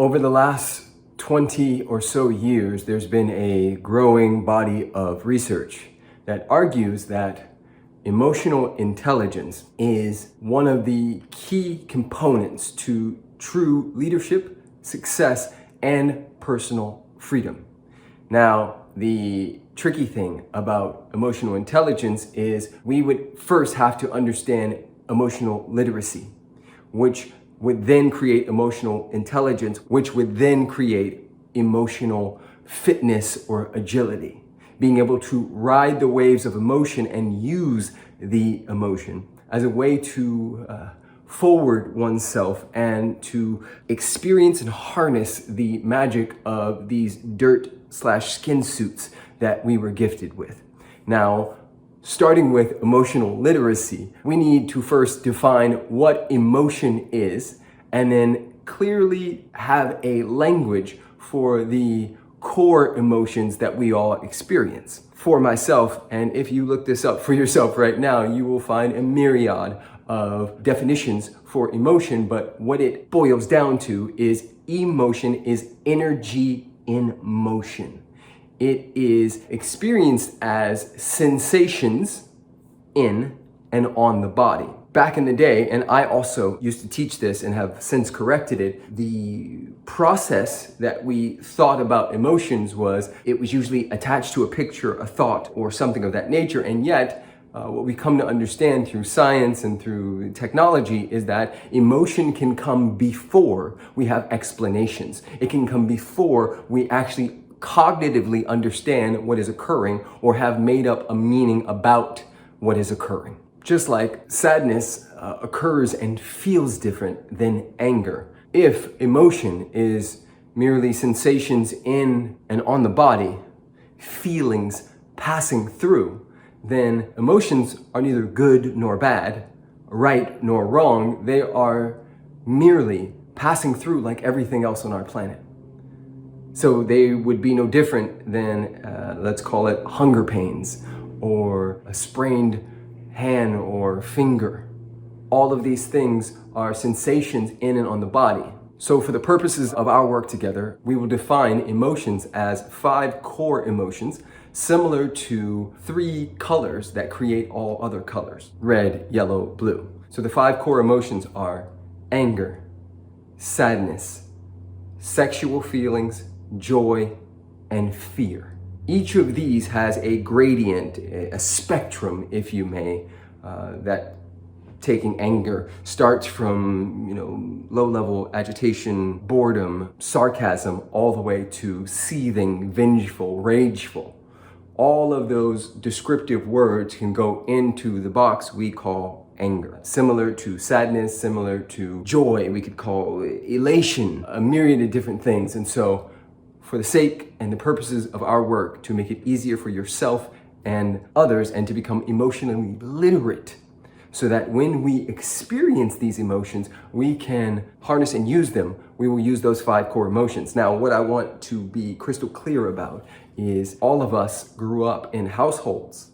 Over the last 20 or so years, there's been a growing body of research that argues that emotional intelligence is one of the key components to true leadership, success, and personal freedom. Now, the tricky thing about emotional intelligence is we would first have to understand emotional literacy, which would then create emotional intelligence, which would then create emotional fitness or agility. Being able to ride the waves of emotion and use the emotion as a way to forward oneself and to experience and harness the magic of these dirt/skin suits that we were gifted with. Now, starting with emotional literacy, we need to first define what emotion is and then clearly have a language for the core emotions that we all experience. For myself, and if you look this up for yourself right now, you will find a myriad of definitions for emotion, but what it boils down to is emotion is energy in motion. It is experienced as sensations in and on the body. Back in the day, and I also used to teach this and have since corrected it, the process that we thought about emotions was it was usually attached to a picture, a thought, or something of that nature. And yet, what we come to understand through science and through technology is that emotion can come before we have explanations. It can come before we actually cognitively understand what is occurring or have made up a meaning about what is occurring. Just like sadness occurs and feels different than anger. If emotion is merely sensations in and on the body, feelings passing through, then emotions are neither good nor bad, right nor wrong. They are merely passing through like everything else on our planet. So they would be no different than, let's call it hunger pains or a sprained hand or finger. All of these things are sensations in and on the body. So for the purposes of our work together, we will define emotions as 5 core emotions, similar to 3 colors that create all other colors: red, yellow, blue. So the 5 core emotions are anger, sadness, sexual feelings, joy, and fear. Each of these has a gradient, a spectrum, if you may, that taking anger starts from, low-level agitation, boredom, sarcasm, all the way to seething, vengeful, rageful. All of those descriptive words can go into the box we call anger. Similar to sadness, similar to joy, we could call elation, a myriad of different things. And so, for the sake and the purposes of our work, to make it easier for yourself and others and to become emotionally literate, so that when we experience these emotions, we can harness and use them, we will use those 5 core emotions. Now, what I want to be crystal clear about is all of us grew up in households